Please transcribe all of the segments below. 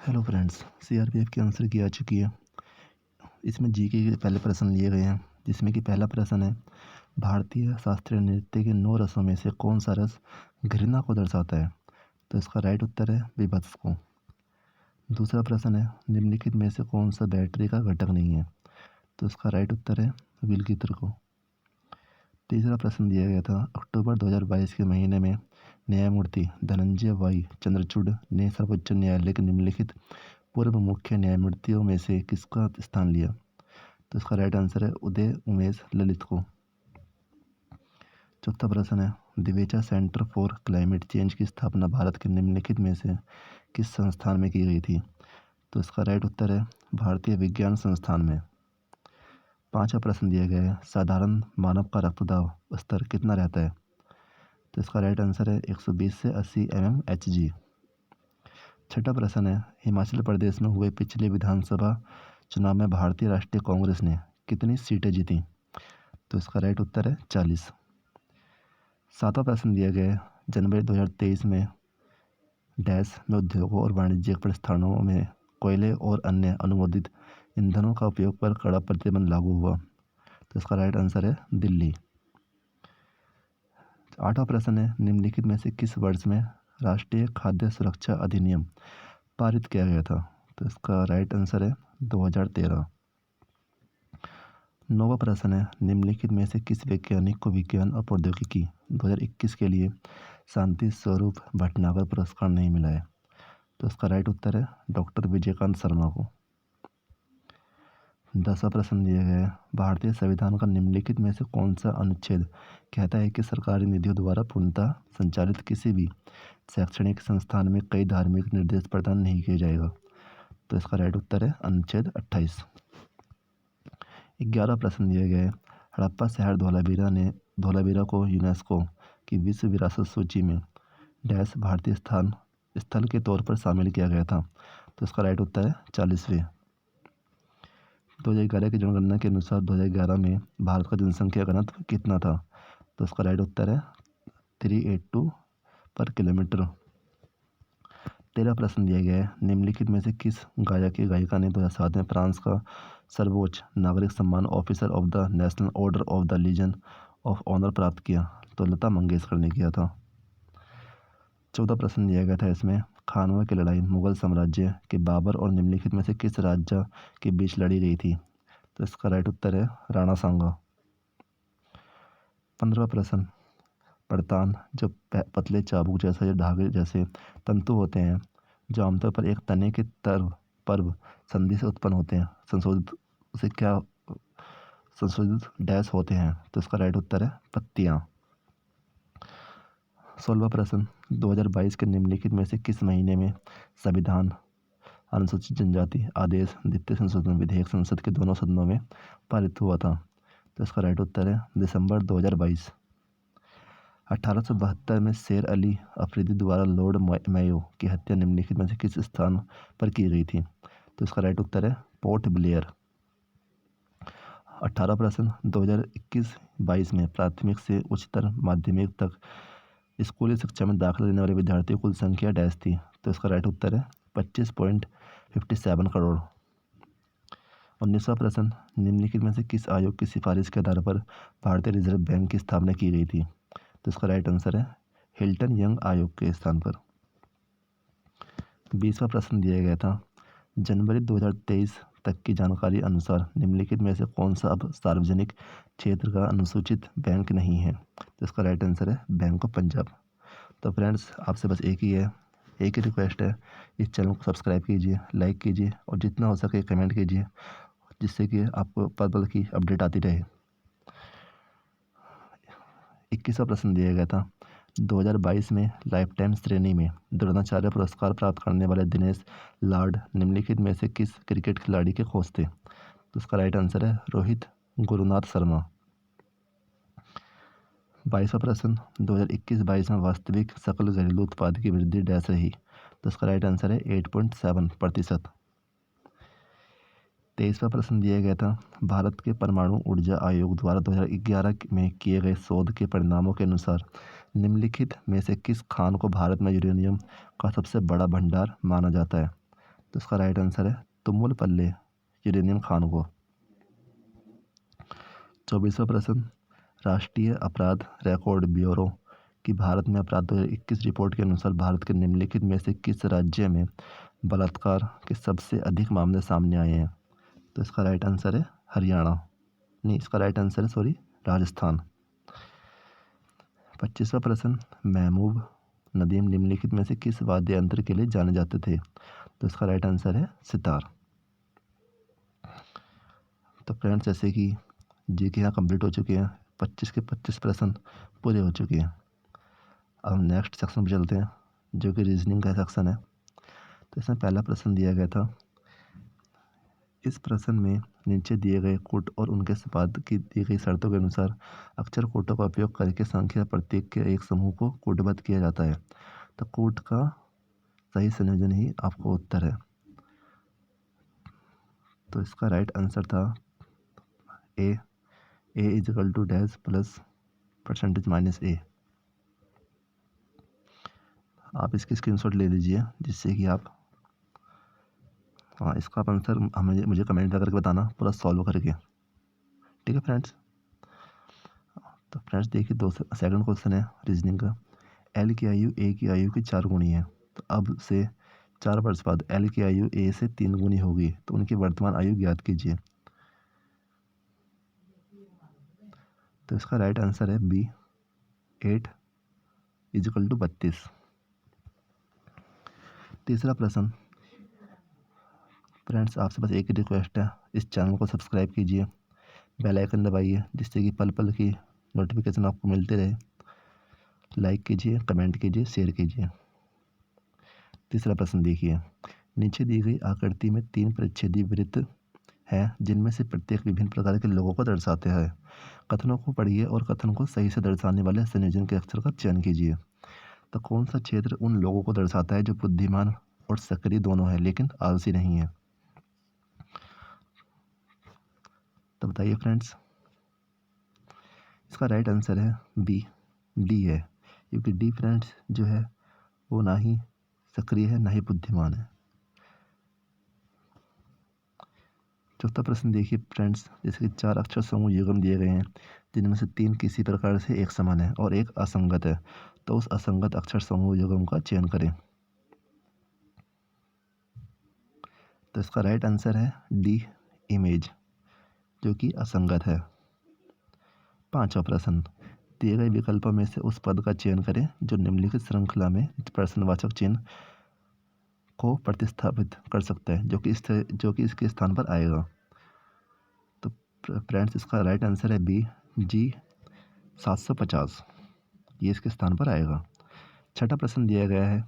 Hello friends, CRPF की answer की आ चुकी है। इसमें जीके के पहले प्रश्न लिए गए हैं, जिसमें कि पहला प्रश्न है, भारतीय शास्त्रीय नृत्य के 9 रसों में से कौन सा रस घृणा को दर्शाता है? तो इसका राइट उत्तर है विभत्स को। दूसरा प्रश्न है, निम्नलिखित में से कौन सा बैटरी का घटक नहीं है? तो इसका राइट उत्तर है विलगित्र को। तीसरा प्रश्न दिया गया था, अक्टूबर 2022 के महीने में न्यायमूर्ति धनंजय वाई चंद्रचूड़ ने सर्वोच्च न्यायालय के निम्नलिखित पूर्व मुख्य न्यायमूर्तियों में से किसका स्थान लिया? तो इसका राइट आंसर है उदय उमेश ललित को। चौथा प्रश्न है, दिवेचा सेंटर फॉर क्लाइमेट चेंज की स्थापना भारत के निम्नलिखित में से किस संस्थान में की गई थी? तो इसका राइट उत्तर है भारतीय विज्ञान संस्थान में। पांचवा प्रश्न दिया गया है, साधारण मानव का रक्तदाब स्तर कितना रहता है? तो इसका राइट आंसर है 120 से 80 mmHg। छठा प्रश्न है, हिमाचल प्रदेश में हुए पिछले विधानसभा चुनाव में भारतीय राष्ट्रीय कांग्रेस ने कितनी सीटें जीती? तो इसका राइट उत्तर है 40। सातवां प्रश्न दिया गया है, जनवरी 2023 में डैश में उद्योगों और वाणिज्यिक प्रतिष्ठानों में कोयले और अन्य अनुमोदित ईंधनों का उपयोग पर कड़ा प्रतिबंध लागू हुआ। तो इसका राइट आंसर है दिल्ली। आठवां प्रश्न है, निम्नलिखित में से किस वर्ष में राष्ट्रीय खाद्य सुरक्षा अधिनियम पारित किया गया था? तो इसका राइट आंसर है 2013। नौवां प्रश्न है, निम्नलिखित में से किस वैज्ञानिक को विज्ञान और प्रौद्योगिकी 2021 के लिए शांति स्वरूप भटनागर पुरस्कार नहीं मिला है? तो इसका राइट उत्तर है डॉक्टर विजयकांत शर्मा को। 10वां प्रश्न दिया गया है, भारतीय संविधान का निम्नलिखित में से कौन सा अनुच्छेद कहता है कि सरकारी निधियों द्वारा पूर्णतः संचालित किसी भी शैक्षणिक संस्थान में कई धार्मिक निर्देश प्रदान नहीं किया जाएगा? तो इसका राइट उत्तर है अनुच्छेद 28। 11वां प्रश्न दिया गया है, हड़प्पा शहर धोलावीरा को यूनेस्को की विश्व विरासत सूची में डैश भारतीय स्थल के तौर पर शामिल किया गया था? तो इसका राइट उत्तर है 40वें। 2011 की जनगणना के अनुसार 2011 में भारत का जनसंख्या घनत्व कितना था? तो इसका राइट उत्तर है 382 पर किलोमीटर। 13वां प्रश्न दिया गया है, निम्नलिखित में से किस गायक की गायिका ने 2007 में फ्रांस का सर्वोच्च नागरिक सम्मान officer of the national order of the legion of honour प्राप्त किया? तो लता मंगेशकर ने किया था। 14वां प्रश्न दिया गया था इसमें, खानवा की लड़ाई मुगल साम्राज्य के बाबर और निम्नलिखित में से किस राजा के बीच लड़ी गई थी? तो इसका राइट उत्तर है राणा सांगा। 15वां प्रश्न, पड़तान जो पतले चाबुक जैसा या धागे जैसे तंतु होते हैं जो आमतौर पर एक तने के पर्व संधि से उत्पन्न होते हैं, संशोधित डैश होते हैं? तो इसका राइट उत्तर है पत्तियां। 16वां प्रश्न, 2022 के निम्नलिखित में से किस महीने में संविधान अनुसूचित जनजाति आदेश द्वितीय संशोधन विधेयक संसद के दोनों सदनों में पारित हुआ था? तो इसका राइट उत्तर है दिसंबर 2022। 1872 में शेर अली अफरीदी द्वारा लॉर्ड मेयो की हत्या निम्नलिखित में से किस स्थान पर की गई थी? तो इसका राइट उत्तर है पोर्ट ब्लेयर। 18 प्रश्न, 2021-22 में प्राथमिक से उच्चतर माध्यमिक तक स्कूली शिक्षा में दाखिला लेने वाले विद्यार्थियों की कुल संख्या डैश थी? तो इसका राइट उत्तर है 25.57 करोड़। 19वां प्रश्न, निम्नलिखित में से किस आयोग की सिफारिश के आधार पर भारतीय रिजर्व बैंक की स्थापना की गई थी? तो इसका राइट आंसर है हिल्टन यंग आयोग के स्थान पर। 20वां प्रश्न दिया गया था, जनवरी 2023 तक की जानकारी अनुसार निम्नलिखित में से कौन सा अब सार्वजनिक क्षेत्र का अनुसूचित बैंक नहीं है? तो इसका राइट आंसर है बैंक ऑफ पंजाब। तो फ्रेंड्स, आपसे बस एक ही रिक्वेस्ट है, इस चैनल को सब्सक्राइब कीजिए, लाइक कीजिए और जितना हो सके कमेंट कीजिए, जिससे कि आपको पल पल की अपडेट आती रहे। 21वां प्रश्न दिया गया था, 2022 में लाइफ टाइम श्रेणी में द्रोणाचार्य पुरस्कार प्राप्त करने वाले दिनेश लाड निम्नलिखित में से किस क्रिकेट खिलाड़ी के कोच थे? तो इसका राइट आंसर है रोहित गुरुनाथ शर्मा। 22वां प्रश्न, 2021-22 में वास्तविक सकल घरेलू उत्पाद की वृद्धि डैश रही? तो इसका राइट आंसर है 8.7%। 23वां प्रश्न दिया गया था, भारत के परमाणु ऊर्जा आयोग द्वारा 2011 में किए गए शोध के परिणामों के अनुसार निम्नलिखित में से किस खान को भारत में यूरेनियम का सबसे बड़ा भंडार माना जाता है? तो इसका राइट आंसर है तुमुलपल्ले यूरेनियम खान को। 24वां प्रश्न, राष्ट्रीय अपराध रिकॉर्ड ब्यूरो की भारत में अपराध 2021 रिपोर्ट के अनुसार भारत के निम्नलिखित में से किस राज्य में बलात्कार के सबसे अधिक मामले सामने आए हैं? तो इसका राइट आंसर है हरियाणा, नहीं इसका राइट आंसर है राजस्थान। 25वां प्रश्न, महबूब नदीम निम्नलिखित में से किस वाद्य यंत्र के लिए जाने जाते थे? तो इसका राइट आंसर है सितार। तो फ्रेंड्स, जैसे कि जी के यहाँ कंप्लीट हो चुके हैं, 25 के 25 प्रश्न पूरे हो चुके हैं। अब हम नेक्स्ट सेक्शन पर चलते हैं जो कि रीजनिंग का सेक्शन है। तो इसमें पहला प्रश्न दिया गया था, इस प्रश्न में नीचे दिए गए कूट और उनके संपाद की दी गई शर्तों के अनुसार अक्षर कूटों का उपयोग करके संख्या प्रतीक के एक समूह को कूटबद्ध किया जाता है। तो कूट का सही संयोजन ही आपको उत्तर है। तो इसका राइट आंसर था A equal to dash plus percentage minus A. आप इसकी स्क्रीनशॉट ले लीजिए जिससे कि आप इसका आप आंसर मुझे कमेंट करके बताना पूरा सॉल्व करके, ठीक है फ्रेंड्स। तो फ्रेंड्स देखिए, सेकंड क्वेश्चन है रीजनिंग का, एल की आयु ए की आयु की 4 गुनी है। तो अब से 4 वर्ष बाद एल की आयु ए से 3 गुनी होगी, तो उनकी वर्तमान आयु ज्ञात कीजिए। तो इसका राइट आंसर है बी 8 इजिकल टू 32। तीसरा प्रश्न, फ्रेंड्स आपसे बस एक ही रिक्वेस्ट है, इस चैनल को सब्सक्राइब कीजिए, बेल आइकन दबाइए जिससे कि पल पल की नोटिफिकेशन आपको मिलते रहे। लाइक कीजिए, कमेंट कीजिए, शेयर कीजिए। तीसरा प्रश्न देखिए, नीचे दी गई आकृति में 3 परिच्छेदी वृत्त हैं जिनमें से प्रत्येक विभिन्न प्रकार के लोगों को दर्शाते हैं। कथनों को पढ़िए और कथन को सही से दर्शाने वाले संयोजन के अक्षर का चयन कीजिए। तो कौन सा क्षेत्र उन लोगों को दर्शाता है जो बुद्धिमान और सक्रिय दोनों है लेकिन आलसी नहीं है? तो बताइए फ्रेंड्स। इसका राइट आंसर है बी डी है, क्योंकि डी फ्रेंड्स जो है वो ना ही सक्रिय है ना ही बुद्धिमान है। चौथा प्रश्न देखिए फ्रेंड्स, जैसे कि 4 अक्षर समूह युग्म दिए गए हैं जिनमें से 3 किसी प्रकार से एक समान है और एक असंगत है, तो उस असंगत अक्षर समूह युग्म का चयन करें। तो इसका राइट आंसर है डी इमेज, जो कि असंगत है। 5वां प्रश्न, दिए गए विकल्पों में से उस पद का चयन करें जो निम्नलिखित श्रृंखला में प्रश्नवाचक चिन्ह को प्रतिस्थापित कर सकता है, जो कि इसके स्थान पर आएगा। तो फ्रेंड्स इसका राइट आंसर है बी जी 750, ये इसके स्थान पर आएगा। 6वां प्रश्न दिया गया है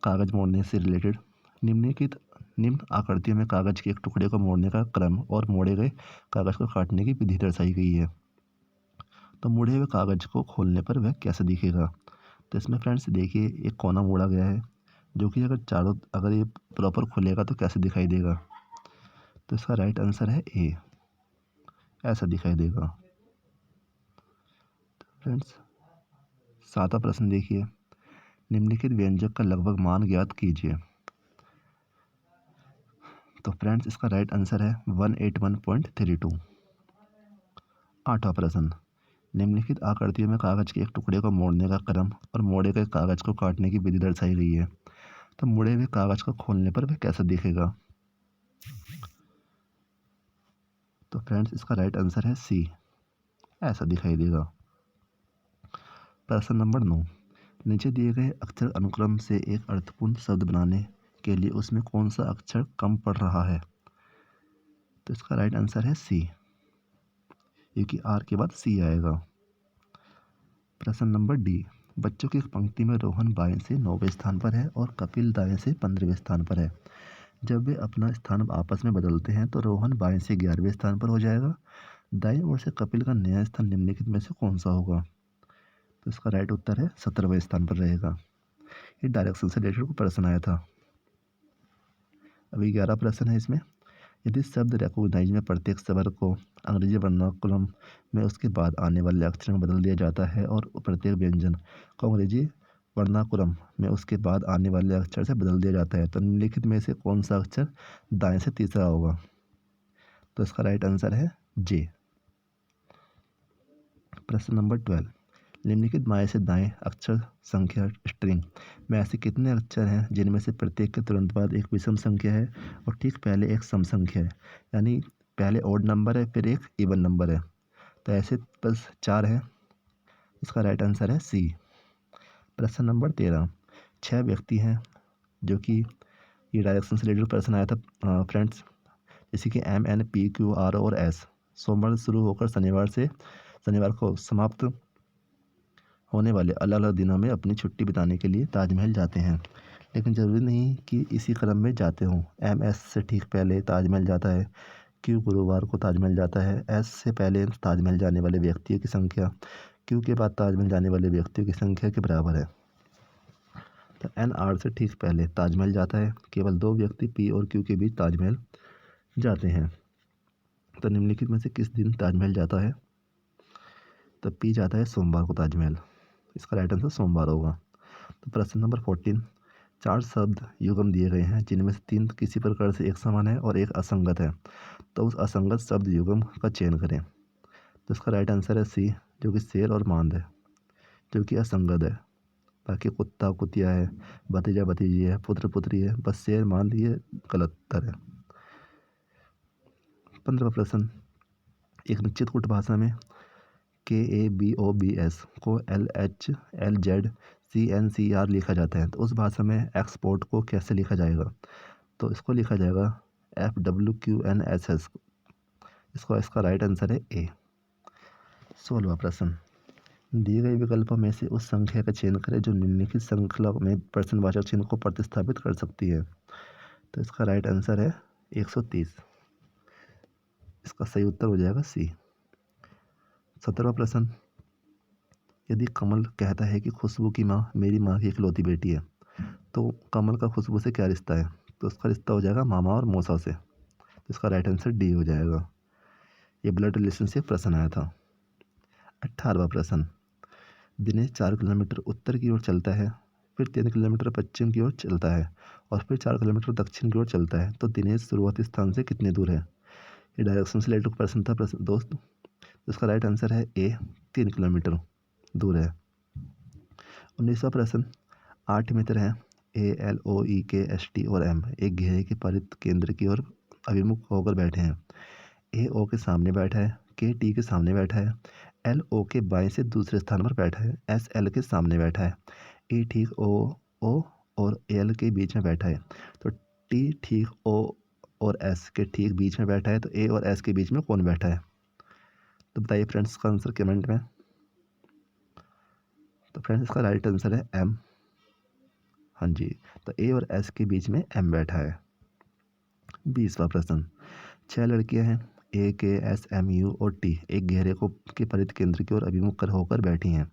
कागज मोड़ने से रिलेटेड, निम्न आकृतियों में कागज के एक टुकड़े को मोड़ने का क्रम और मोड़े गए कागज को काटने की विधि दर्शाई गई है। तो मुड़े हुए कागज को खोलने पर वह कैसे दिखेगा? तो इसमें फ्रेंड्स देखिए, एक कोना मोड़ा गया है जो कि अगर ये प्रॉपर खुलेगा तो कैसे दिखाई देगा? तो इसका राइट आंसर है ए, ऐसा दिखाई देगा। फ्रेंड्स 7वां प्रश्न देखिए, निम्नलिखित व्यंजक का लगभग मान ज्ञात कीजिए। तो फ्रेंड्स इसका राइट आंसर है 181.32। 8वां प्रश्न, निम्नलिखित आकृतियों में कागज के एक टुकड़े को मोड़ने का क्रम और मोड़े गए कागज को काटने की विधि दर्शाई गई है। तो मुड़े हुए कागज को खोलने पर वह कैसा दिखेगा? तो फ्रेंड्स इसका राइट आंसर है सी, ऐसा दिखाई देगा। प्रश्न नंबर 9, नीचे दिए गए अक्षर अनुक्रम से एक अर्थपूर्ण शब्द बनाने के लिए उसमें कौन सा अक्षर कम पड़ रहा है? तो इसका राइट आंसर है सी, क्योंकि आर के बाद सी आएगा। प्रश्न नंबर डी, बच्चों की एक पंक्ति में रोहन बाएं से 9वें स्थान पर है और कपिल दाएं से 15वें स्थान पर है। जब वे अपना स्थान आपस में बदलते हैं तो रोहन बाएं से 11वें स्थान पर हो जाएगा। दाएं ओर से कपिल का नया स्थान निम्नलिखित में से कौन सा होगा? तो इसका राइट उत्तर है 17वें स्थान पर रहेगा। ये डायरेक्शन से रिलेटेड को प्रश्न आया था। अभी 11 प्रश्न है इसमें, यदि शब्द रिकॉग्नाइज में प्रत्येक स्वर को अंग्रेजी वर्नाकुलम में उसके बाद आने वाले अक्षर में बदल दिया जाता है और प्रत्येक व्यंजन को अंग्रेजी वर्णाकुलम में उसके बाद आने वाले अक्षर से बदल दिया जाता है। तो निम्नलिखित में से कौन सा अक्षर दाएं से तीसरा होगा? तो इसका राइट आंसर है जे। प्रश्न नंबर 12, निम्नलिखित बाएं से दाएं अक्षर संख्या स्ट्रिंग में ऐसे कितने अक्षर हैं जिनमें से प्रत्येक के तुरंत बाद एक विषम संख्या है और ठीक पहले एक सम संख्या है? यानी पहले ओड नंबर है फिर एक इवन नंबर है। तो ऐसे बस 4 हैं। इसका राइट आंसर है सी। प्रश्न नंबर 13, 6 व्यक्ति हैं जो कि ये डायरेक्शन से रिलेटेड प्रश्न आया था फ्रेंड्स, जैसे कि M N P Q R और एस सोमवार से शुरू होकर शनिवार को समाप्त होने वाले अलग अलग दिनों में अपनी छुट्टी बिताने के लिए ताजमहल जाते हैं। लेकिन ज़रूरी नहीं कि इसी क्रम में जाते हों। एम एस से ठीक पहले ताजमहल जाता है, क्यू गुरुवार को ताजमहल जाता है, एस से पहले ताजमहल जाने वाले व्यक्तियों की संख्या क्यू के बाद ताजमहल जाने वाले व्यक्तियों की संख्या के बराबर है। तो एन आर से ठीक पहले ताजमहल जाता है, केवल 2 व्यक्ति पी और क्यू के बीच ताजमहल जाते हैं। तो निम्नलिखित में से किस दिन ताजमहल जाता है? तो पी जाता है सोमवार को ताजमहल। इसका राइट आंसर सोमवार होगा। तो प्रश्न नंबर 14, 4 शब्द युग्म दिए गए हैं जिनमें से 3 किसी प्रकार से एक समान है और एक असंगत है। तो उस असंगत शब्द युग्म का चयन करें। तो इसका राइट आंसर है सी, जो कि शेर और मांद है, जो कि असंगत है। बाकी कुत्ता कुतिया है, भतीजा भतीजी है, पुत्र पुत्री है, बस शेर मांद ये गलत उत्तर है। 15वां प्रश्न, एक निश्चित कूट भाषा में KABOBS को LHLZCNCR लिखा जाता है। तो उस भाषा में एक्सपोर्ट को कैसे लिखा जाएगा? तो इसको लिखा जाएगा FWQNSS। इसका राइट आंसर है ए। 16वां प्रश्न, दिए गए विकल्पों में से उस संख्या का चयन करें जो निम्नलिखित श्रृंखला में प्रश्नवाचक चिन्ह को प्रतिस्थापित कर सकती है। तो इसका राइट आंसर है 130। इसका सही उत्तर हो जाएगा सी। 17वां प्रश्न, यदि कमल कहता है कि खुशबू की माँ मेरी माँ की इकलौती बेटी है, तो कमल का खुशबू से क्या रिश्ता है? तो उसका रिश्ता हो जाएगा मामा और मौसा से। तो इसका राइट आंसर डी हो जाएगा। ये ब्लड रिलेशन से प्रश्न आया था। 18वां प्रश्न, दिनेश 4 किलोमीटर उत्तर की ओर चलता है, फिर 3 किलोमीटर पश्चिम की ओर चलता है और फिर 4 किलोमीटर दक्षिण की ओर चलता है। तो दिनेश शुरुआती स्थान से कितनी दूर है? ये डायरेक्शन से रिलेटेड प्रश्न था दोस्त। इसका राइट आंसर है ए, 3 किलोमीटर दूर है। 19वां प्रश्न, 8 मित्र हैं ALOEKST और M एक घेरे के परित केंद्र की ओर अभिमुख होकर बैठे हैं। AO के सामने बैठा है, KT के सामने बैठा है, LO के बाएं से दूसरे स्थान पर बैठा है, SL के सामने बैठा है, E ठीक O और L के बीच में बैठा है। तो T ठीक O और S के ठीक बीच में बैठा है। तो A और S के बीच में कौन बैठा है? तो बताइए फ्रेंड्स का आंसर कमेंट में। तो फ्रेंड्स इसका राइट आंसर है M। हाँ जी, तो A और S के बीच में M बैठा है। 20वां प्रश्न, 6 लड़कियां हैं AKSMU और T एक घेरे को के परित केंद्र की ओर अभिमुख कर होकर बैठी हैं।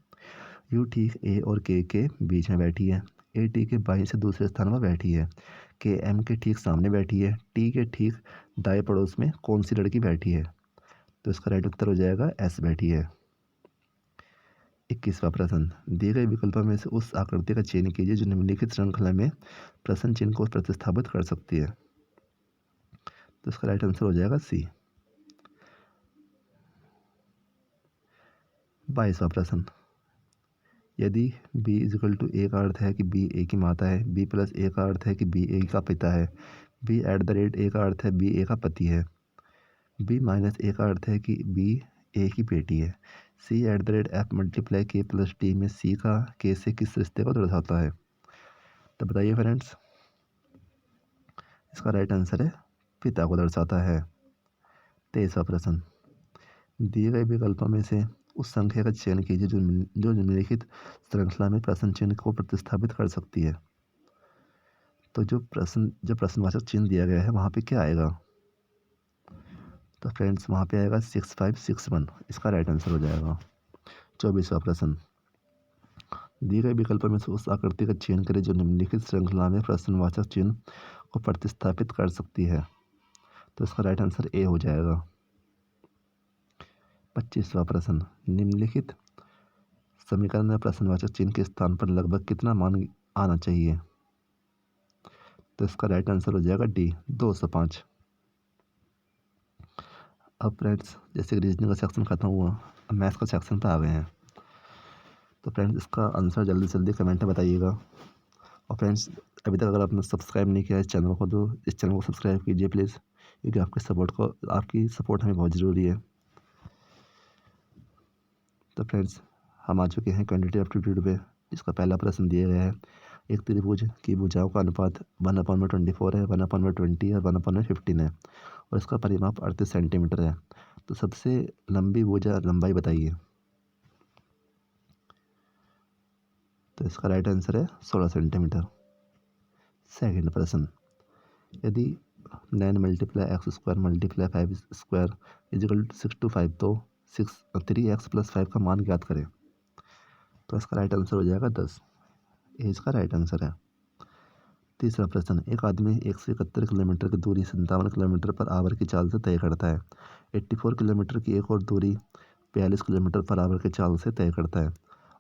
U ठीक A और K के बीच में बैठी है, AT के बाएं से दूसरे स्थान पर बैठी है, K M के ठीक सामने बैठी है, T के ठीक दाएं पड़ोस में कौन सी लड़की बैठी है? तो इसका राइट उत्तर हो जाएगा S बैठी है। 21वां प्रश्न, दिए गए विकल्पों में से उस आकृति का चयन कीजिए जो निम्नलिखित श्रृंखला में प्रश्न चिन्ह को प्रतिस्थापित कर सकती है। तो इसका राइट आंसर हो जाएगा सी। 22वां प्रश्न, यदि B इजिकल टू ए का अर्थ है कि B ए की माता है, B प्लस ए का अर्थ है कि B ए का पिता है, B at the rate A का अर्थ है B ए का पति है, B माइनस ए का अर्थ है कि B ए की बेटी है, C at the rate F multiply K plus T में C का K से किस रिश्ते को दर्शाता है? तो बताइए फ्रेंड्स। इसका राइट आंसर है पिता को दर्शाता है। 23वां प्रश्न, दिए गए विकल्पों में से उस संख्या का चयन कीजिए जो निम्नलिखित श्रृंखला में प्रश्न चिन्ह को प्रतिस्थापित कर सकती है। तो जो प्रश्नवाचक चिन्ह दिया गया है वहाँ पे क्या आएगा? तो फ्रेंड्स वहाँ पे आएगा 6561। इसका राइट आंसर हो जाएगा। 24वां प्रश्न, दिए गए विकल्पों में से उस आकृति का चयन करें जो निम्नलिखित श्रृंखला में प्रश्नवाचक चिन्ह को प्रतिस्थापित कर सकती है। तो इसका राइट आंसर ए हो जाएगा। 25वां प्रश्न, निम्नलिखित समीकरण में प्रश्नवाचक चिन्ह के स्थान पर लगभग कितना मान आना चाहिए? तो इसका राइट आंसर हो जाएगा डी, 205। अब फ्रेंड्स जैसे रीजनिंग का सेक्शन खत्म हुआ, अब मैथ्स का सेक्शन पर आ गए हैं। तो फ्रेंड्स इसका आंसर जल्दी से जल्दी कमेंट में बताइएगा। और फ्रेंड्स अभी तक अगर आपने सब्सक्राइब नहीं किया इस चैनल को, तो इस चैनल को सब्सक्राइब कीजिए प्लीज़, क्योंकि आपकी सपोर्ट हमें बहुत ज़रूरी है। तो फ्रेंड्स हम आ चुके हैं क्वांटिटेटिव एप्टीट्यूड पे। इसका पहला प्रश्न दिया गया है, एक त्रिभुज की भुजाओं का अनुपात 1/24 है, 1/20 और 1/15 है, और इसका परिमाप 38 सेंटीमीटर है। तो सबसे लंबी भुजा लंबाई बताइए। तो इसका राइट आंसर है 16 सेंटीमीटर। सेकंड प्रश्न, यदि 9 multiply x square multiply 5 square equal 6/5, तो 3x+5 का मान ज्ञात करें। तो इसका राइट आंसर हो जाएगा 10। ये इसका राइट आंसर है। तीसरा प्रश्न, एक आदमी 171 किलोमीटर की दूरी 57 किलोमीटर पर आवर की चाल से तय करता है। 84 किलोमीटर की एक और दूरी 42 किलोमीटर पर आवर की चाल से तय करता है,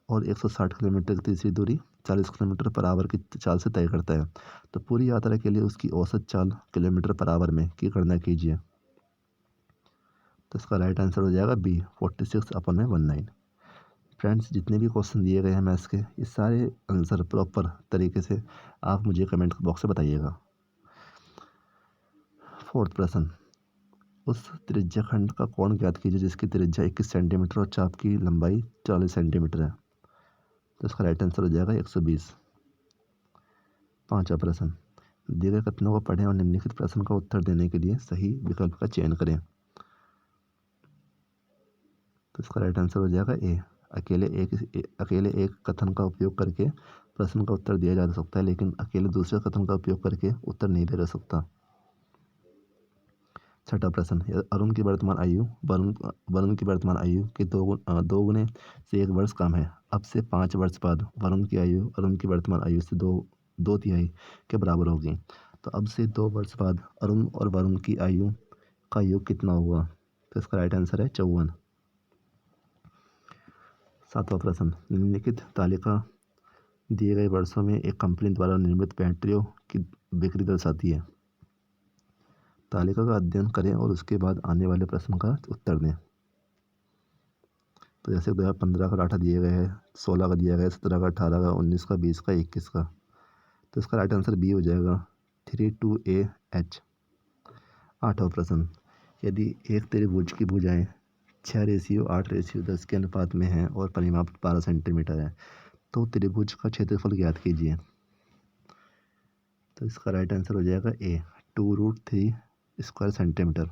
और 160 किलोमीटर की तीसरी दूरी 40 किलोमीटर पर आवर की चाल से तय करता है। तो पूरी यात्रा के लिए उसकी औसत चाल किलोमीटर पर आवर में की गणना कीजिए। तो इसका राइट आंसर हो जाएगा बी, 46/19। फ्रेंड्स जितने भी क्वेश्चन दिए गए हैं मैथ्स के, ये सारे आंसर प्रॉपर तरीके से आप मुझे कमेंट बॉक्स में बताइएगा। फोर्थ प्रश्न, उस त्रिज्या खंड का कोण ज्ञात कीजिए जिसकी त्रिज्या 21 सेंटीमीटर और चाप की लंबाई 40 सेंटीमीटर है। तो इसका राइट आंसर हो जाएगा 120। पांचवा प्रश्न, दिए गए कथनों को पढ़ें और निम्नलिखित प्रश्न का उत्तर देने के लिए सही विकल्प का चयन करें। तो इसका राइट आंसर हो जाएगा ए, अकेले एक कथन का उपयोग करके प्रश्न का उत्तर दिया जा सकता है, लेकिन अकेले दूसरे कथन का उपयोग करके उत्तर नहीं दिया जा सकता। छठा प्रश्न, अरुण की वर्तमान आयु वरुण की वर्तमान आयु के दो गुने से 1 वर्ष कम है। अब से 5 वर्ष बाद वरुण की आयु अरुण की वर्तमान आयु से दो तिहाई के बराबर होगी। तो अब से 2 वर्ष बाद अरुण और वरुण की आयु का योग कितना होगा? तो इसका राइट आंसर है 54। सातवां प्रश्न, निम्नलिखित तालिका दिए गए वर्षों में एक कंपनी द्वारा निर्मित बैटरियों की बिक्री दर्शाती है। तालिका का अध्ययन करें और उसके बाद आने वाले प्रश्न का उत्तर दें। तो जैसे 2015 का डाटा दिए गए हैं, 16 का दिया गया है, 17 का, 18 का, 19 का, 20 का, 21 का। तो इसका राइट आंसर बी हो जाएगा, 32AH। आठवां प्रश्न, यदि एक त्रिभुज की भुजाएं 6:8:10 के अनुपात में हैं और परिमाप 12 सेंटीमीटर है, तो त्रिभुज का क्षेत्रफल ज्ञात कीजिए। तो इसका राइट आंसर हो जाएगा ए, 2√3 स्क्वायर सेंटीमीटर।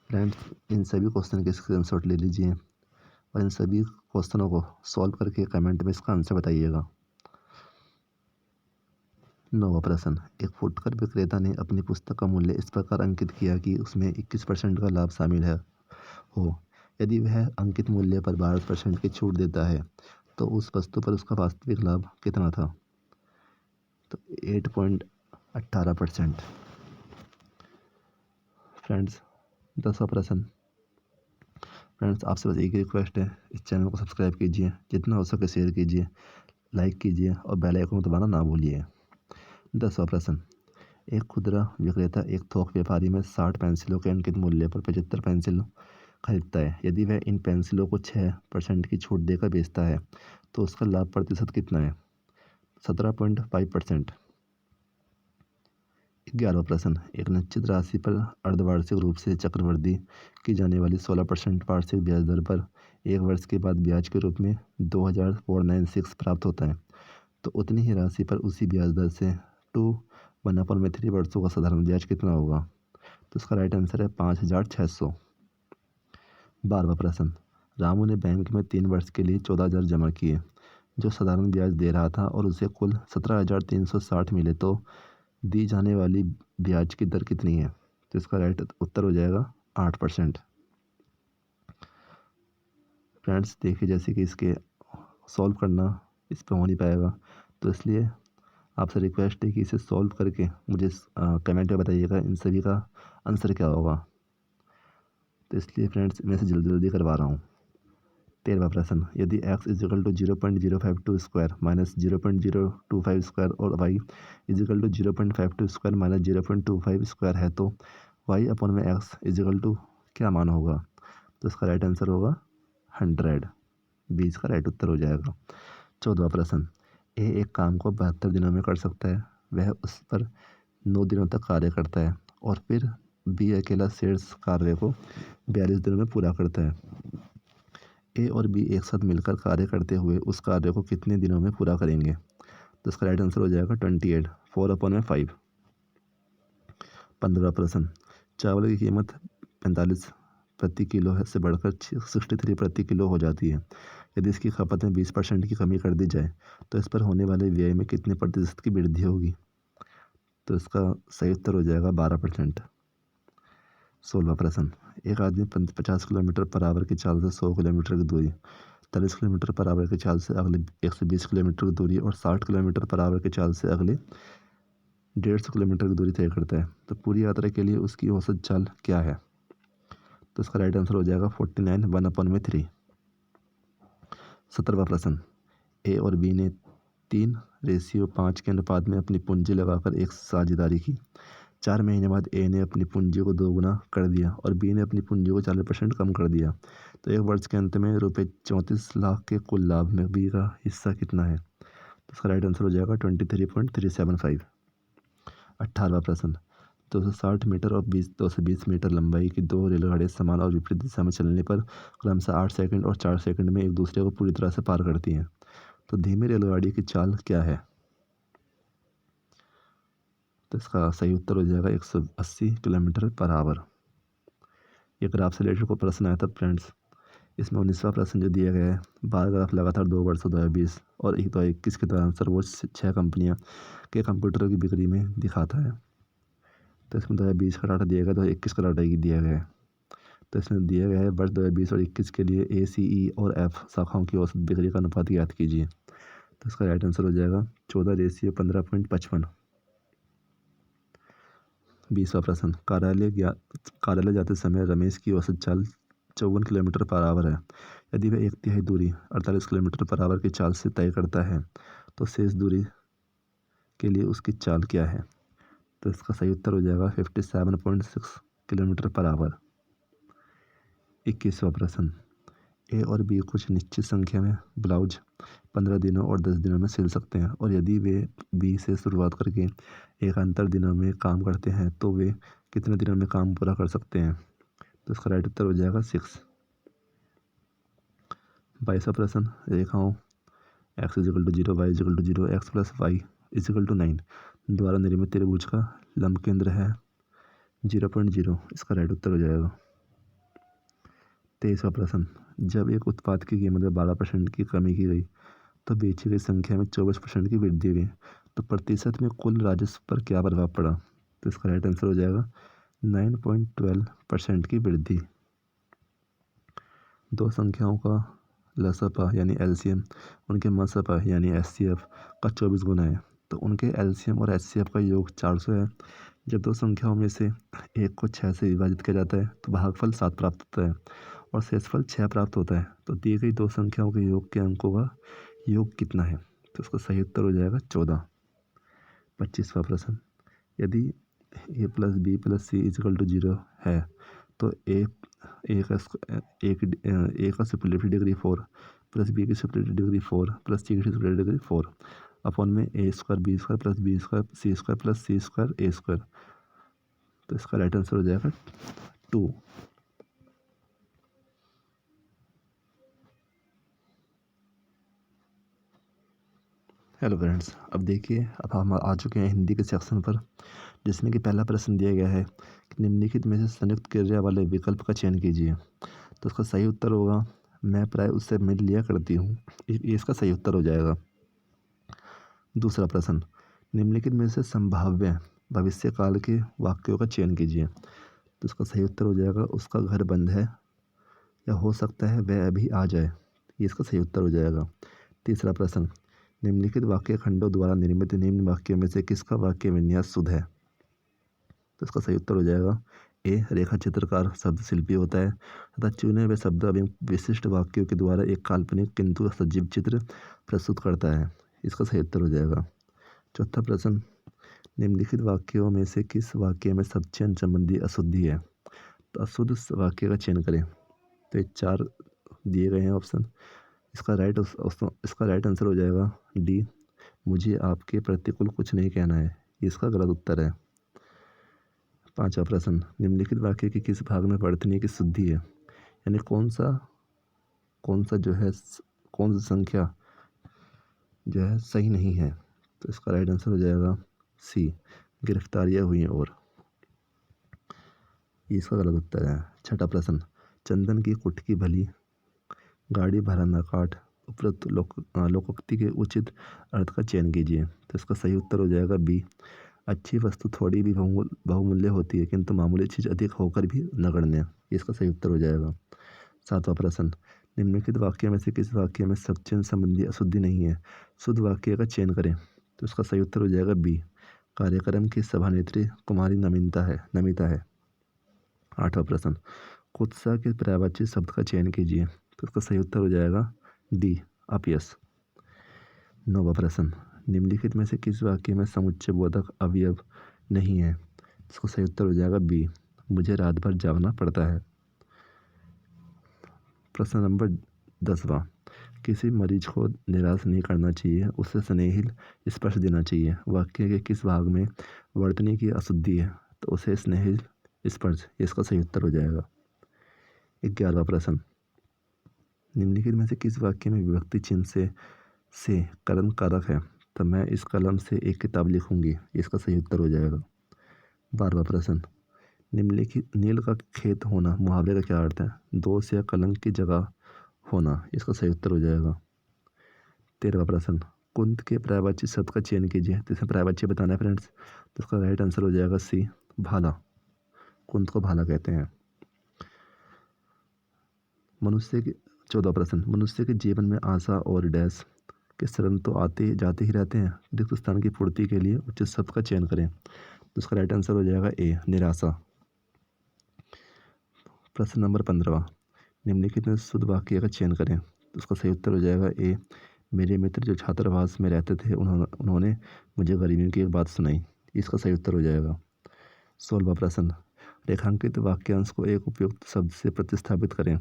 फ्रेंड्स इन सभी क्वेश्चन के स्क्रीनशॉट ले लीजिए और इन सभी क्वेश्चनों को सॉल्व करके कमेंट में इसका आंसर बताइएगा। नौवां प्रश्न, एक फुटकर विक्रेता ने अपनी पुस्तक का मूल्य इस प्रकार अंकित किया कि उसमें 21% का लाभ शामिल हो। यदि वह अंकित मूल्य पर 12% की छूट देता है, तो उस वस्तु पर उसका वास्तविक लाभ कितना था? तो 8.18%। फ्रेंड्स 10वां प्रश्न, फ्रेंड्स आपसे बस एक ही रिक्वेस्ट है, इस चैनल को सब्सक्राइब कीजिए, जितना हो सके शेयर कीजिए, लाइक कीजिए और बेल आइकन को दबाना ना भूलिए। 10वां प्रश्न, एक खुदरा विक्रेता एक थोक व्यापारी में 60 पेंसिलों के अंकित मूल्य पर 75 पेंसिल खरीदता है। यदि वह इन पेंसिलों को 6% की छूट देकर बेचता है, तो उसका लाभ प्रतिशत कितना है? 17.5%। 11वां प्रश्न, एक निश्चित राशि पर अर्धवार्षिक रूप से चक्रवृद्धि की जाने वाली 16% वार्षिक ब्याज दर पर 1 वर्ष के बाद ब्याज के रूप में 2496 प्राप्त होता है, तो उतनी ही राशि पर उसी ब्याज दर से 1/3 वर्षों का साधारण ब्याज कितना होगा? तो इसका राइट आंसर है 5600। 12वां प्रश्न, रामू ने बैंक में 3 वर्ष के लिए 14,000 जमा किए, जो साधारण ब्याज दे रहा था, और उसे कुल 17,360 मिले, तो दी जाने वाली ब्याज की दर कितनी है? तो इसका राइट उत्तर हो जाएगा 8%। फ्रेंड्स देखिए जैसे कि इसके सॉल्व करना इस पर हो नहीं पाएगा, तो इसलिए आपसे रिक्वेस्ट है कि इसे सॉल्व करके मुझे कमेंट में बताइएगा इन सभी का आंसर क्या होगा। तो इसलिए फ्रेंड्स मैं इसे जल्दी जल्दी करवा रहा हूँ। 13वां प्रश्न, यदि x equal to 0.052 square minus 0.025 square और y equal to 0.52 square minus 0.25 square है तो y अपॉन में x इजिकल टू क्या मान होगा? तो इसका राइट आंसर होगा 100। बीस का राइट उत्तर हो जाएगा। 14वां प्रश्न, ए एक काम को 72 दिनों में कर सकता है, वह उस पर 9 दिनों तक कार्य करता है और फिर बी अकेला शेष कार्य को 42 दिनों में पूरा करता है। ए और बी एक साथ मिलकर कार्य करते हुए उस कार्य को कितने दिनों में पूरा करेंगे? तो इसका राइट आंसर हो जाएगा 28, 4/5। 15वां प्रश्न, चावल की कीमत 45 प्रति किलो है से बढ़कर 63 प्रति किलो हो जाती है। यदि इसकी खपत में 20% की कमी कर दी जाए तो इस पर होने वाले व्यय में कितने प्रतिशत की वृद्धि होगी? तो इसका सही उत्तर हो जाएगा 12%। 16वां प्रश्न, एक आदमी 50 किलोमीटर पर आवर की चाल से 100 किलोमीटर की दूरी, 40 किलोमीटर पर आवर की चाल से अगले 120 किलोमीटर की दूरी और 60 किलोमीटर पर आवर की चाल से अगले 150 किलोमीटर की दूरी तय करता है, तो पूरी यात्रा के लिए उसकी औसत चाल क्या है? तो इसका राइट आंसर हो जाएगा 49, 1/3। 17वां प्रश्न, ए और बी ने 3:5 के अनुपात में अपनी पूंजी लगाकर एक साझेदारी की। 4 महीने बाद ए ने अपनी पूंजी को 2 गुना कर दिया और बी ने अपनी पूंजी को 40% कम कर दिया, तो एक वर्ष के अंत में रुपये 34 लाख के कुल लाभ में बी का हिस्सा कितना है? तो इसका राइट आंसर हो जाएगा 23.375। 18वां प्रश्न, 260 मीटर और 220 मीटर लंबाई की दो रेलगाड़ियाँ समान और विपरीत दिशा में चलने पर क्रमशः 8 सेकंड और 4 सेकंड में एक दूसरे को पूरी तरह से पार करती हैं, तो धीमी रेलगाड़ी की चाल क्या है? तो इसका सही उत्तर हो जाएगा 180 किलोमीटर पर आवर। ये ग्राफ से रिलेटेड को प्रश्न आया था फ्रेंड्स। इसमें 19वां प्रश्न जो दिया गया है, बार ग्राफ लगातार 2 वर्षों 2020 और 2021 के दौरान सर्वोच्च 6 कंपनियां के कंप्यूटर की बिक्री में दिखाता है। तो इसमें 2020 का डाटा दिया गया, 2021 का डाटा दिया गया है। तो इसमें दिया गया है वर्ष 2020 और 21 के लिए ACE और F शाखाओं की औसत बिक्री का अनुपात ज्ञात कीजिए। तो इसका राइट आंसर हो जाएगा 14:15.55। 20वां प्रश्न, कार्यालय जाते समय रमेश की औसत चाल 54 किलोमीटर पर आवर है। यदि वह 1/3 दूरी 48 किलोमीटर पर आवर की चाल से तय करता है तो शेष दूरी के लिए उसकी चाल क्या है? तो इसका सही उत्तर हो जाएगा 57.6 किलोमीटर पर आवर। 21वां प्रश्न, ए और बी कुछ निश्चित संख्या में ब्लाउज 15 दिनों और 10 दिनों में सिल सकते हैं और यदि वे बी से शुरुआत करके एक अंतर दिनों में काम करते हैं तो वे कितने दिनों में काम पूरा कर सकते हैं? तो इसका राइट उत्तर हो जाएगा 6। 22वां प्रश्न, रेखाओं x=0, y=0, x + y=9 द्वारा निर्मित त्रिभुज का लंब केंद्र है 0.0। इसका राइट उत्तर हो जाएगा। 23वां प्रश्न, जब एक उत्पाद की कीमत में 12% की कमी की गई तो बेची गई संख्या में 24% की वृद्धि हुई, तो प्रतिशत में कुल राजस्व पर क्या प्रभाव पड़ा? तो इसका राइट आंसर हो जाएगा 9.12% की वृद्धि। दो संख्याओं का लसपा यानी LCM उनके मसपा यानी HCF का 24 गुना है, तो उनके LCM और HCF का योग 400 है। जब दो संख्याओं में से एक को 6 से विभाजित किया जाता है तो भागफल 7 प्राप्त होता है और शेषफल 6 प्राप्त होता है, तो दी गई दो संख्याओं के योग के अंकों का योग कितना है? तो उसका सही उत्तर हो जाएगा 14। 25वां प्रश्न, यदि a + b + c = 0 है तो ए का सुपरलेटिव डिग्री 4 प्लस बी की सुपरलेटिव डिग्री 4 प्लस सी की सुपरलेटिव डिग्री 4 अपॉन में a² b² plus b² c² plus c² a²। तो इसका राइट आंसर हो जाएगा 2। हेलो फ्रेंड्स, अब देखिए, अब हम आ चुके हैं हिंदी के सेक्शन पर, जिसमें कि पहला प्रश्न दिया गया है कि निम्नलिखित में से संयुक्त क्रिया वाले विकल्प का चयन कीजिए। तो उसका सही उत्तर होगा, मैं प्राय उससे मिल लिया करती हूँ। ये इसका सही उत्तर हो जाएगा। दूसरा प्रश्न, निम्नलिखित में से संभाव्य भविष्यकाल के वाक्यों का चयन कीजिए। तो उसका सही उत्तर हो जाएगा, उसका घर बंद है या हो सकता है वह अभी आ जाए। ये इसका सही उत्तर हो जाएगा। तीसरा प्रश्न, निम्नलिखित वाक्य खंडों द्वारा निर्मित निम्न वाक्यों में से किसका वाक्य विन्यास शुद्ध है? तो इसका सही उत्तर हो जाएगा, ए रेखा चित्रकार शब्द शिल्पी होता है तथा चुने हुए शब्द एवं विशिष्ट वाक्यों के द्वारा एक काल्पनिक किंतु सजीव चित्र प्रस्तुत करता है। इसका सही उत्तर हो जाएगा। चौथा प्रश्न, निम्नलिखित वाक्यों में से किस वाक्य में सबचयन संबंधी अशुद्धि है? तो अशुद्ध वाक्य का चयन करें। तो ये 4 दिए गए हैं ऑप्शन। इसका राइट आंसर हो जाएगा डी, मुझे आपके प्रतिकूल कुछ नहीं कहना है। इसका गलत उत्तर है। 5वां प्रश्न, निम्नलिखित वाक्य के किस भाग में वर्तनी की शुद्धि है? यानी कौन सा जो है कौन सी संख्या जो है सही नहीं है? तो इसका राइट आंसर हो जाएगा सी, गिरफ्तारियां हुई और। इसका गलत उत्तर है। 6वां प्रश्न, चंदन की कुटकी भली गाड़ी भरा न काट, उपरोक्त लोकोक्ति के उचित अर्थ का चयन कीजिए। तो इसका सही उत्तर हो जाएगा बी, अच्छी वस्तु थोड़ी भी बहुमूल्य होती है किंतु मामूली चीज़ अधिक होकर भी नगण्य। इसका सही उत्तर हो जाएगा। 7वां प्रश्न, निम्नलिखित वाक्य में से किस वाक्य में सबचयन संबंधी अशुद्धि नहीं है? शुद्ध वाक्य का चयन करें। तो इसका सही उत्तर हो जाएगा बी, कार्यक्रम की सभानेत्री कुमारी नमिता है। 8वां प्रश्न, कुत्सा के पर्यायवाची शब्द का चयन कीजिए। तो इसका सही उत्तर हो जाएगा डी, अपयश। 9वां प्रश्न, निम्नलिखित में से किस वाक्य में समुच्चय बोधक अवयव नहीं है? इसका सही उत्तर हो जाएगा बी, मुझे रात भर जागना पड़ता है। प्रश्न नंबर 10वां, किसी मरीज को निराश नहीं करना चाहिए, उसे स्नेहिल स्पर्श देना चाहिए। वाक्य के किस भाग में वर्तनी की अशुद्धि है? तो उसे स्नेहिल स्पर्श। इसका सही उत्तर हो जाएगा। 11वां प्रश्न, निम्नलिखित में से किस वाक्य में विभक्ति चिन्ह से करण कारक है? तो मैं इस कलम से एक किताब लिखूंगी। इसका सही उत्तर हो जाएगा। 12वां प्रश्न, निम्नलिखित नील का खेत होना मुहावरे का क्या अर्थ है? दोष या कलंक की जगह होना। इसका सही उत्तर हो जाएगा। 13वां प्रश्न, कुंत के पर्यायवाची शब्द का चयन कीजिए। तो इसमें पर्यायवाची बताना है फ्रेंड्स। तो इसका राइट आंसर हो जाएगा सी, भाला। कुंत को भाला कहते हैं। 14वां प्रश्न, मनुष्य के जीवन में आशा और डैश के शरण तो आते जाते ही रहते हैं, रिक्त स्थान की पूर्ति के लिए उचित शब्द का चयन करें। तो इसका राइट आंसर हो जाएगा ए, निराशा। प्रश्न नंबर 15वां, निम्नलिखित में शुद्ध वाक्य का चयन करें। तो उसका सही उत्तर हो जाएगा ए, मेरे मित्र जो छात्रावास में रहते थे उन्होंने मुझे गर्मियों की एक बात सुनाई। इसका सही उत्तर हो जाएगा। 16वां प्रश्न, रेखांकित वाक्यांश को एक उपयुक्त शब्द से प्रतिस्थापित करें।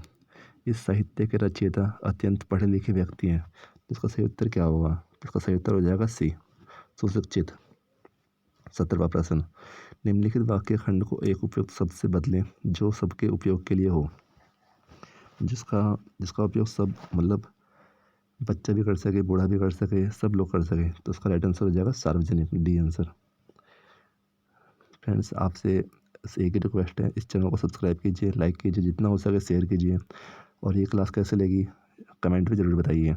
इस साहित्य के रचयिता अत्यंत पढ़े लिखे व्यक्ति हैं। तो इसका सही उत्तर क्या होगा? तो इसका सही उत्तर हो जाएगा सी, सुशिक्षित। 17वां प्रश्न, निम्नलिखित वाक्य खंड को एक उपयुक्त शब्द से बदलें जो सबके उपयोग के लिए हो। जिसका उपयोग सब मतलब बच्चा भी कर सके, बूढ़ा भी कर सके, सब लोग कर सके। तो उसका राइट आंसर हो जाएगा सार्वजनिक, डी आंसर। फ्रेंड्स, आपसे एक ही रिक्वेस्ट है, इस चैनल को सब्सक्राइब कीजिए, लाइक कीजिए, जितना हो सके शेयर कीजिए और ये क्लास कैसे लगी कमेंट में ज़रूर बताइए।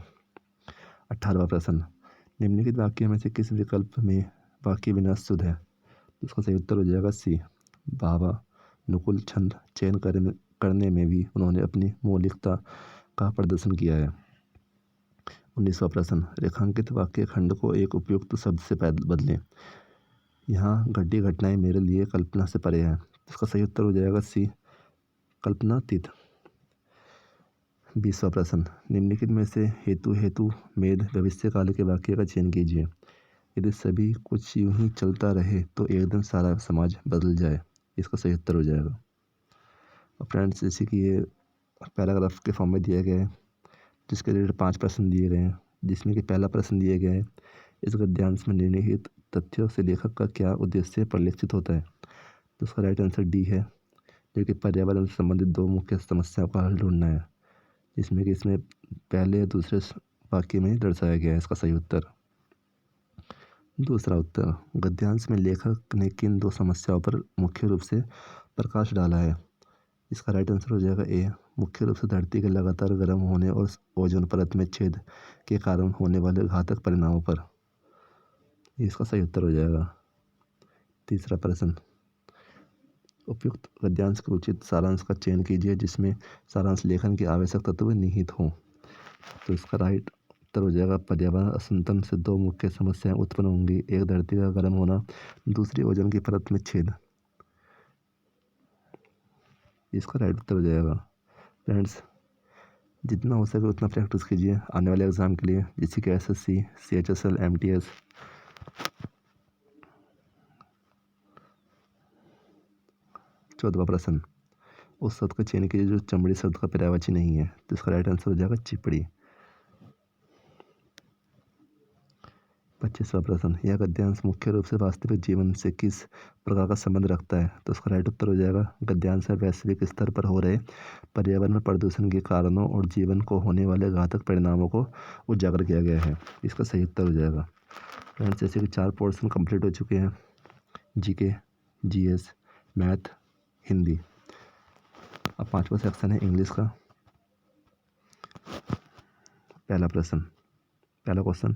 18वां प्रश्न, निम्नलिखित वाक्य में से किस विकल्प में वाक्य विन्यास शुद्ध है? उसका सही उत्तर हो जाएगा सी, भावा नुकुल छंद चयन करने में भी उन्होंने अपनी मौलिकता का प्रदर्शन किया है। 19वां प्रश्न, रेखांकित वाक्य खंड को एक उपयुक्त शब्द से बदलें। यहाँ घटी घटनाएं मेरे लिए कल्पना से परे हैं। इसका सही उत्तर हो जाएगा सी, कल्पनातीत। 20वां प्रश्न, निम्नलिखित में से हेतु मेद भविष्य काल के वाक्य का चयन कीजिए। यदि सभी कुछ यूं ही चलता रहे तो एक दिन सारा समाज बदल जाए। इसका सही उत्तर हो जाएगा। और फ्रेंड्स, जैसे कि ये पैराग्राफ के फॉर्म में दिया गया है, जिसके रिलेटेड 5 प्रश्न दिए गए हैं, जिसमें कि पहला प्रश्न दिया गया है, इस गद्यांश में निम्नलिखित तथ्यों से लेखक का क्या उद्देश्य परिलक्षित होता है? तो उसका राइट आंसर डी है, जो कि पर्यावरण से संबंधित 2 मुख्य समस्याओं का हल ढूंढना है, जिसमें कि इसमें पहले दूसरे वाक्य में दर्शाया गया है। इसका सही उत्तर। दूसरा उत्तर, गद्यांश में लेखक ने किन 2 समस्याओं पर मुख्य रूप से प्रकाश डाला है? इसका राइट आंसर हो जाएगा ए, मुख्य रूप से धरती के लगातार गर्म होने और ओजोन परत में छेद के कारण होने वाले घातक परिणामों पर। इसका सही उत्तर हो जाएगा। तीसरा प्रश्न, उपयुक्त गद्यांश के उचित सारांश का चयन कीजिए जिसमें सारांश लेखन के आवश्यक तत्व निहित हों। तो इसका राइट उत्तर हो जाएगा, पर्यावरण असंतुलन से 2 मुख्य समस्याएं उत्पन्न होंगी, एक धरती का गर्म होना, दूसरी ओजोन की परत में छेद। इसका राइट उत्तर हो जाएगा। फ्रेंड्स, जितना हो सके उतना प्रैक्टिस कीजिए आने वाले एग्ज़ाम के लिए, जैसे कि SSC, CHSL, MTS। 14वां प्रश्न, उस शब्द का चयन कीजिए जो चमड़ी शब्द का पर्यायवाची नहीं है। तो इसका राइट आंसर हो जाएगा चिपड़ी। 25वां प्रश्न, यह गद्यांश मुख्य रूप से वास्तविक जीवन से किस प्रकार का संबंध रखता है। तो उसका राइट उत्तर हो जाएगा गद्यांश में वैश्विक स्तर पर हो रहे पर्यावरण प्रदूषण के कारणों और जीवन को होने वाले घातक परिणामों को उजागर किया गया है। इसका सही उत्तर हो जाएगा। फ्रेंड्स, जैसे कि 4 पोर्शन कंप्लीट हो चुके हैं, GK, GS, मैथ, हिंदी। अब 5वां सेक्शन है इंग्लिश का। पहला question,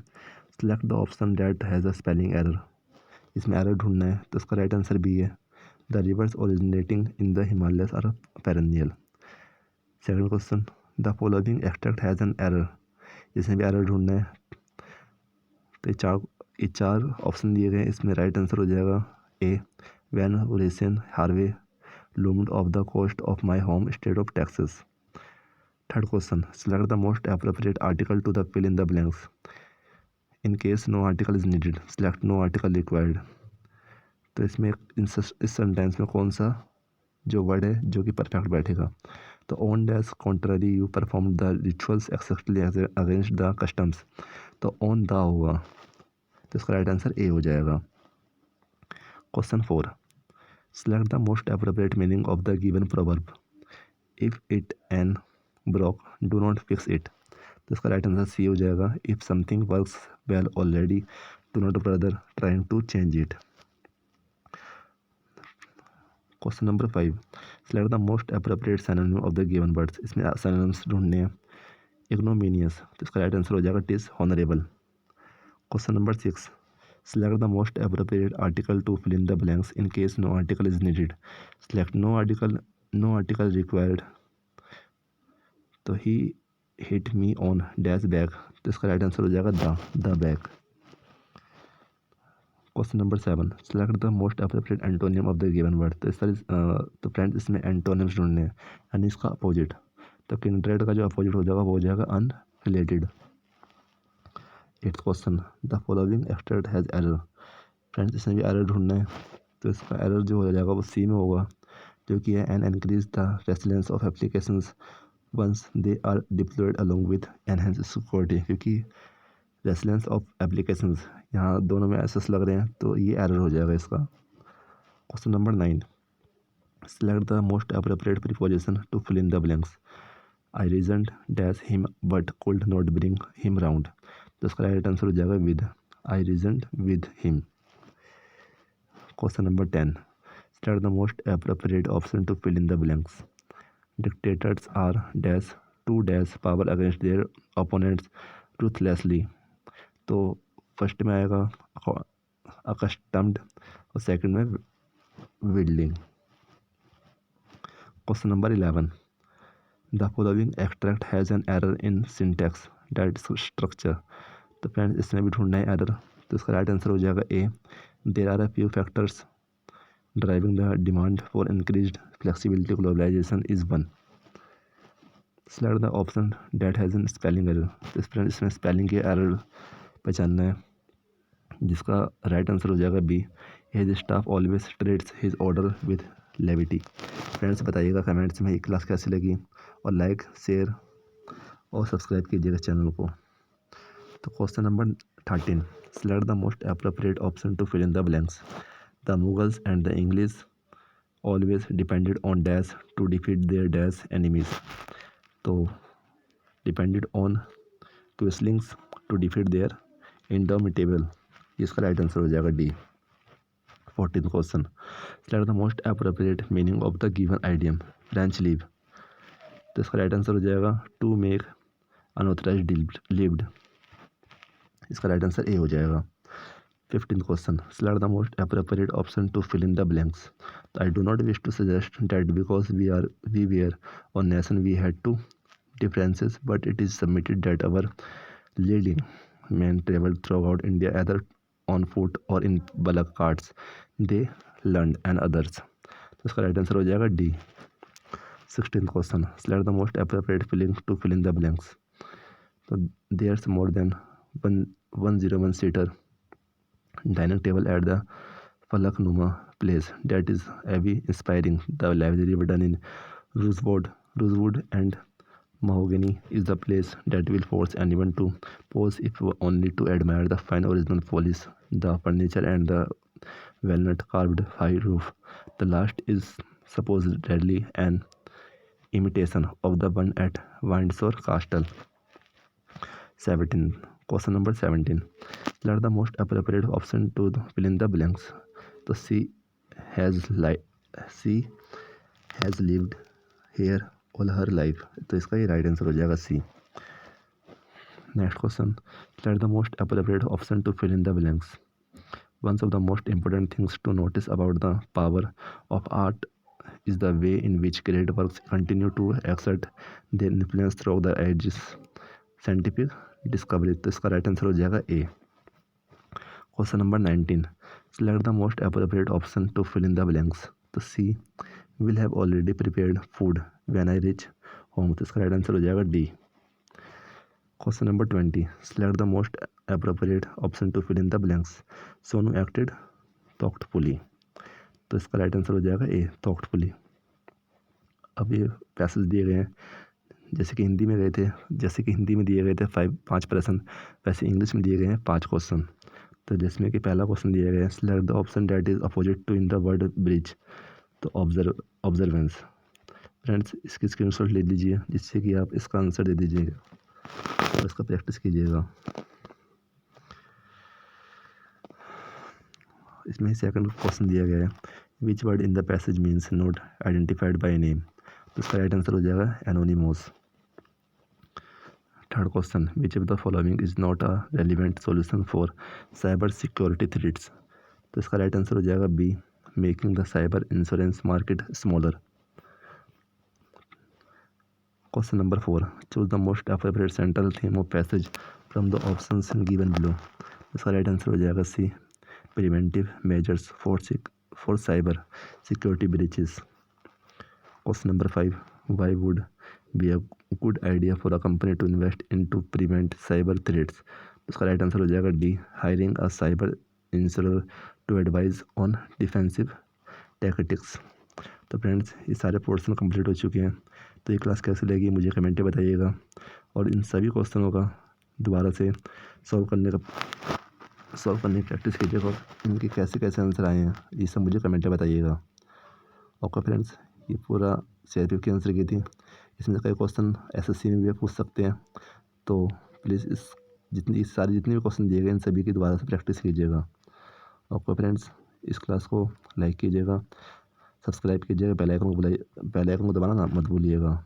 select the option that has a spelling error. इसमें एरर ढूंढना है, तो इसका राइट आंसर बी है। The rivers originating in the Himalayas are perennial. Second question, the following extract has an error. इसमें भी एरर ढूंढना है, तो ये चार ऑप्शन दिए गए, इसमें राइट आंसर हो जाएगा A. When hurricane Harvey loomed off the coast of my home state of Texas. Third question, select the most appropriate article to the fill in the blanks. In case no article is needed, select no article required. तो इसमें इस sentence में कौन सा जो word है जो कि परफेक्ट बैठेगा। तो on dash contrary you perform the rituals exactly against the customs. तो ऑन द होगा, तो इसका राइट आंसर ए हो जाएगा। Question 4, select the most appropriate meaning of the given proverb. If it ain't broke do not fix it. तो इसका right answer C हो जाएगा। If something works well already do not bother trying to change it. Question number 5, select the most appropriate synonym of the given words. इसमें synonyms ढूंढने हैं। Ignominious, तो इसका right answer हो जाएगा dishonourable. Question number 6, select the most appropriate article to fill in the blanks in case no article is needed. Select no article required. तो he hit me on dash back. तो इसका right answer हो जाएगा the back. Question number 7, select the most appropriate antonym of the given word. तो friends इसमें antonyms ढूंढने हैं, यानी इसका अपोजिट। तो किंड्रेड का जो अपोजिट हो जाएगा वो हो जाएगा unrelated. 8th question, the following extract has error. Friends इसमें भी एरर ढूंढना है, तो इसका एरर जो हो जाएगा वो सी में होगा, जो कि है an increase the resilience of applications once they are deployed along with enhance security. क्योंकि रेसिलेंस ऑफ एप्लीकेशंस यहाँ दोनों में एसएस लग रहे हैं, तो ये एरर हो जाएगा इसका। Question number 9, select the most appropriate preposition to fill in the blanks. I reasoned dash him but could not bring him round. तो इसका राइट आंसर हो जाएगा with. I reasoned with him. Question number 10, select the most appropriate option to fill in the blanks. Dictators are dash to dash power against their opponents ruthlessly. तो first में आएगा accustomed और second में विल्डिंग। Question number 11, the following extract has an error in syntax that structure. तो friends इसमें भी ढूंढना है एरर, तो इसका राइट आंसर हो जाएगा A. There are a few factors driving the demand for increased flexibility globalization is one. Select the option that has an spelling error. तो फ्रेंड्स इसमें स्पेलिंग के एरर पहचानना है, जिसका राइट आंसर हो जाएगा B. His staff always treats his order with levity. Friends बताइएगा comments में ये क्लास कैसी लगी, और लाइक शेयर और सब्सक्राइब कीजिएगा चैनल को। तो question number 13, select the most appropriate option to fill in the blanks. The Mughals and the English always depended on dash to defeat their dash enemies. तो depended on quislings to defeat their indomitable. इसका right answer हो जाएगा D. 14th question, select the most appropriate meaning of the given idiom French leave. तो इसका right answer हो जाएगा to make unauthorised leave. इसका right answer A हो जाएगा। 15th question, select the most appropriate option to fill in the blanks. तो I do not wish to suggest that because we were on nation we had to differences, but it is submitted that our leading men traveled throughout India either on foot or in bullock carts. They learned and others। तो इसका right answer हो जाएगा D. 16th question. Select the most appropriate filling to fill in the blanks. So there's more than 101 seater dining table at the Falaknuma place that is heavy, inspiring. The library done in rosewood and mahogany is the place that will force anyone to pause if only to admire the fine original polish, the furniture and the walnut carved high roof. The last is supposedly an imitation of the one at Windsor Castle. 17. Question number 17. Select the most appropriate option to fill in the blanks. So has she has lived here all her life. तो इसका ये right answer हो जाएगा सी. Next question. Select the most appropriate option to fill in the blanks. One of the most important things to notice about the power of art is the way in which great works continue to exert their influence throughout the ages. Scientific discovery. तो इसका right answer हो जाएगा ए. Question number 19. Select the most appropriate option to fill in the blanks. तो सी will have already prepared food when I reach home. तो इसका right answer हो जाएगा D. Question number 20. Select the most appropriate option to fill in the blanks. Sonu acted thoughtfully. तो इसका right answer हो जाएगा ए thoughtfully. अब ये पैसेज दिए गए हैं जैसे कि हिंदी में दिए गए थे 5 प्रश्न, वैसे इंग्लिश में दिए गए हैं 5 क्वेश्चन. तो जिसमें कि पहला क्वेश्चन दिया गया है select the option that is opposite to in the word bridge. तो ऑब्जर्वेंस. फ्रेंड्स इसकी स्क्रीनशॉट ले लीजिए जिससे कि आप इसका आंसर दे दीजिएगा और इसका प्रैक्टिस कीजिएगा. इसमें सेकंड क्वेश्चन दिया गया है which word in the passage means not identified by name. तो इसका राइट आंसर हो जाएगा anonymous. Third question which of the following is not a relevant solution for cyber security threats. तो इसका राइट आंसर हो जाएगा be making the cyber insurance market smaller. Question number 4 choose the most appropriate central theme of passage from the options given below. इसका right answer हो जाएगा सी preventive measures for cyber security breaches. Question number 5 why would be a good idea for a company to invest in to prevent cyber threats. इसका right answer हो जाएगा D hiring a cyber insurer to advise on defensive tactics. तो friends ये सारे portion complete हो चुके हैं. तो ये क्लास कैसी लगी मुझे कमेंट में बताइएगा और इन सभी क्वेश्चनों का दोबारा से सॉल्व करने की प्रैक्टिस कीजिएगा और इनके कैसे आंसर आए हैं ये सब मुझे कमेंट में बताइएगा. ओके फ्रेंड्स ये पूरा CRPF की आंसर की थी. इसमें कई क्वेश्चन SSC में भी पूछ सकते हैं. तो प्लीज़ जितने भी क्वेश्चन दिए गए इन सभी की दोबारा से प्रैक्टिस कीजिएगा. ओके फ्रेंड्स इस क्लास को लाइक कीजिएगा, सब्सक्राइब कीजिएगा, बेल आइकन को दबाना मत भूलिएगा.